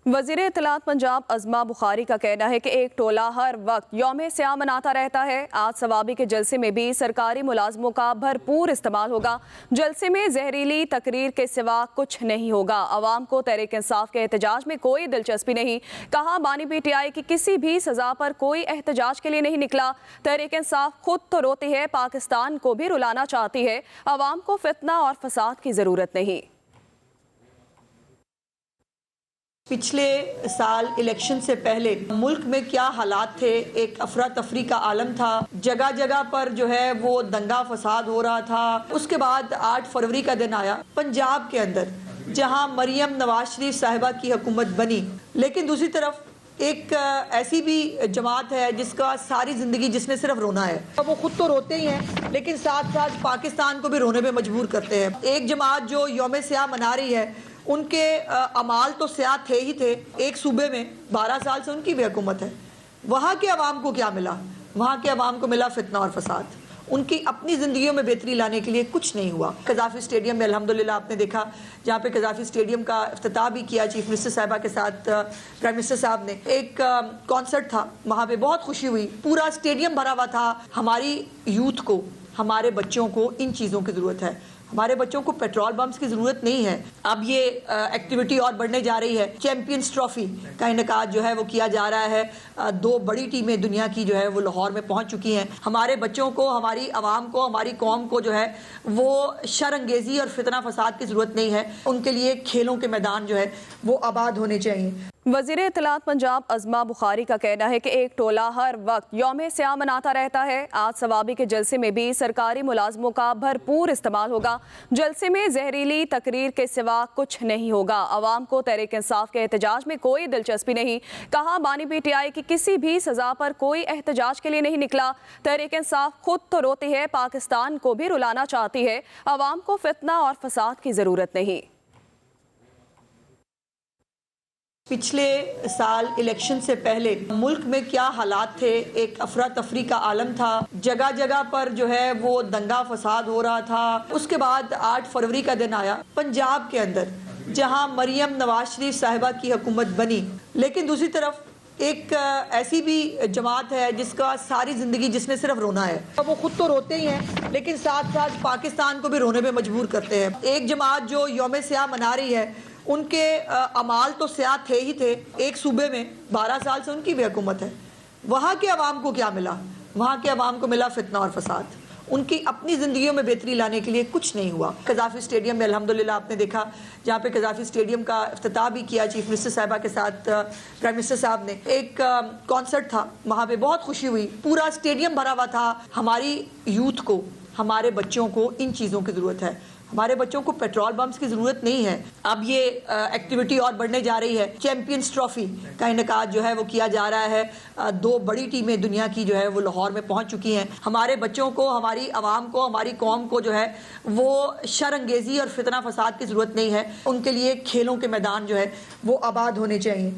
وزیر اطلاعات پنجاب عظمہ بخاری کا کہنا ہے کہ ایک ٹولہ ہر وقت یوم سیاہ مناتا رہتا ہے۔ آج ثوابی کے جلسے میں بھی سرکاری ملازموں کا بھرپور استعمال ہوگا۔ جلسے میں زہریلی تقریر کے سوا کچھ نہیں ہوگا۔ عوام کو تحریک انصاف کے احتجاج میں کوئی دلچسپی نہیں، کہا بانی پی ٹی آئی کی کسی بھی سزا پر کوئی احتجاج کے لیے نہیں نکلا۔ تحریک انصاف خود تو روتی ہے، پاکستان کو بھی رلانا چاہتی ہے۔ عوام کو فتنہ اور فساد کی ضرورت نہیں۔ پچھلے سال الیکشن سے پہلے ملک میں کیا حالات تھے، ایک افراتفری کا عالم تھا، جگہ جگہ پر جو ہے وہ دنگا فساد ہو رہا تھا۔ اس کے بعد 8 فروری کا دن آیا پنجاب کے اندر، جہاں مریم نواز شریف صاحبہ کی حکومت بنی، لیکن دوسری طرف ایک ایسی بھی جماعت ہے جس کا ساری زندگی جس نے صرف رونا ہے۔ وہ خود تو روتے ہی ہیں لیکن ساتھ ساتھ پاکستان کو بھی رونے پہ مجبور کرتے ہیں۔ ایک جماعت جو یوم سیاہ منا رہی ہے، ان کے اعمال تو سیاہ تھے ہی تھے۔ ایک صوبے میں 12 سال سے ان کی بھی حکومت ہے، وہاں کے عوام کو کیا ملا؟ وہاں کے عوام کو ملا فتنہ اور فساد۔ ان کی اپنی زندگیوں میں بہتری لانے کے لیے کچھ نہیں ہوا۔ قذافی اسٹیڈیم میں الحمدللہ آپ نے دیکھا، جہاں پہ قذافی اسٹیڈیم کا افتتاح بھی کیا چیف منسٹر صاحبہ کے ساتھ، پرائم منسٹر صاحب نے ایک کانسرٹ تھا، وہاں پہ بہت خوشی ہوئی، پورا اسٹیڈیم بھرا ہوا تھا۔ ہماری یوتھ کو، ہمارے بچوں کو ان چیزوں کی ضرورت ہے۔ ہمارے بچوں کو پیٹرول بمپس کی ضرورت نہیں ہے۔ اب یہ ایکٹیویٹی اور بڑھنے جا رہی ہے۔ چیمپئنز ٹرافی کا انعقاد جو ہے وہ کیا جا رہا ہے۔ 2 بڑی ٹیمیں دنیا کی جو ہے وہ لاہور میں پہنچ چکی ہیں۔ ہمارے بچوں کو، ہماری عوام کو، ہماری قوم کو جو ہے وہ شر انگیزی اور فتنہ فساد کی ضرورت نہیں ہے۔ ان کے لیے کھیلوں کے میدان جو ہے وہ آباد ہونے چاہیے۔ وزیر اطلاعات پنجاب عظمہ بخاری کا کہنا ہے کہ ایک ٹولہ ہر وقت یوم سیاہ مناتا رہتا ہے۔ آج ثوابی کے جلسے میں بھی سرکاری ملازموں کا بھرپور استعمال ہوگا۔ جلسے میں زہریلی تقریر کے سوا کچھ نہیں ہوگا۔ عوام کو تحریک انصاف کے احتجاج میں کوئی دلچسپی نہیں، کہا بانی پی ٹی آئی کی کسی بھی سزا پر کوئی احتجاج کے لیے نہیں نکلا۔ تحریک انصاف خود تو روتی ہے، پاکستان کو بھی رلانا چاہتی ہے۔ عوام کو فتنہ اور فساد کی ضرورت نہیں۔ پچھلے سال الیکشن سے پہلے ملک میں کیا حالات تھے، ایک افراتفری کا عالم تھا، جگہ جگہ پر جو ہے وہ دنگا فساد ہو رہا تھا۔ اس کے بعد 8 فروری کا دن آیا پنجاب کے اندر، جہاں مریم نواز شریف صاحبہ کی حکومت بنی، لیکن دوسری طرف ایک ایسی بھی جماعت ہے جس کا ساری زندگی جس نے صرف رونا ہے۔ وہ خود تو روتے ہی ہیں لیکن ساتھ ساتھ پاکستان کو بھی رونے پہ مجبور کرتے ہیں۔ ایک جماعت جو یوم سیاہ منا رہی ہے، ان کے اعمال تو سیاہ تھے ہی تھے۔ ایک صوبے میں 12 سال سے ان کی بھی حکومت ہے، وہاں کے عوام کو کیا ملا؟ وہاں کے عوام کو ملا فتنہ اور فساد۔ ان کی اپنی زندگیوں میں بہتری لانے کے لیے کچھ نہیں ہوا۔ قذافی اسٹیڈیم میں الحمدللہ آپ نے دیکھا، جہاں پہ قذافی اسٹیڈیم کا افتتاح بھی کیا چیف منسٹر صاحبہ کے ساتھ، پرائم منسٹر صاحب نے ایک کانسرٹ تھا، وہاں پہ بہت خوشی ہوئی، پورا اسٹیڈیم بھرا ہوا تھا۔ ہماری یوتھ کو، ہمارے بچوں کو ان چیزوں کی ضرورت ہے۔ ہمارے بچوں کو پیٹرول بمپس کی ضرورت نہیں ہے۔ اب یہ ایکٹیویٹی اور بڑھنے جا رہی ہے۔ چیمپئنز ٹرافی کا انعقاد جو ہے وہ کیا جا رہا ہے۔ 2 بڑی ٹیمیں دنیا کی جو ہے وہ لاہور میں پہنچ چکی ہیں۔ ہمارے بچوں کو، ہماری عوام کو، ہماری قوم کو جو ہے وہ شر انگیزی اور فتنہ فساد کی ضرورت نہیں ہے۔ ان کے لیے کھیلوں کے میدان جو ہے وہ آباد ہونے چاہیے۔